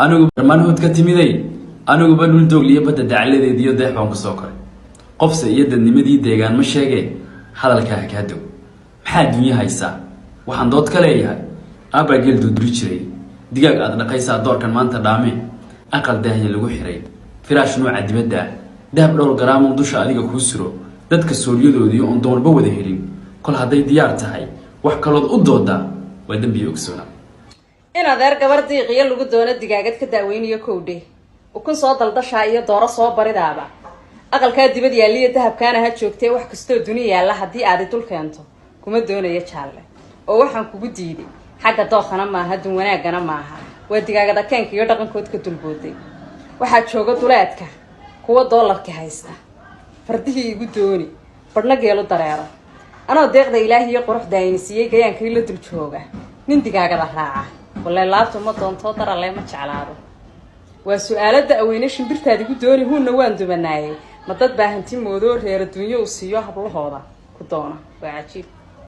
anigu barmaanhood ka timiday aniguba dhul doogliya badda dacaladeediyo deex baan ku soo koray qofse iyo dadnimadii deegaan ma sheegee hadalkaa kaa dow maxaa dunya haysaa waxaan dood ka leeyahay aabaa geel duduri jiray digaag aad dhaqaysaa doorkan maanta dhaameen aqal daahya lagu xiray firaash nooca dibadda dahab dhowr garaam dusha adiga kuu suro dadka sooliyadoodii oon doonba wada helin kol hadday diyaar tahay wax kalood u doodaa waa dambiyo ogsoona in adeer gabar diiqiyo lagu doono digaagad ka daaweynayo kowdhe ukun soo daldashaa iyo dooro soo baridaaba aqalkaa dibad yaaliyo dahabkaana ha joogtee wax kastoo duni yaalla haddii aadi dul keento kuma doonayo jaalle oo waxaan kugu diiday xagga dookhana maaha dun wanaagana maaha waa digaagada keenka iyo dhaqankood ka dulbooday waxaa jooga duleedka kuwa doolarka haysta fardihii igu dooni badhna geelu dareero anoo deeqda ilaahi iyo quruxda ayni siiyey gayaankii la dul jooga nin digaagada raaca wallahi laabtu ma doontoo daralee ma jeclaado waa su-aalada aweyne shimbirtaad igu dooni huunna waan dumanaayay ma dad baa hanti moodoo reer adduunyo u siiyo hablahooda ku doona waa cajiib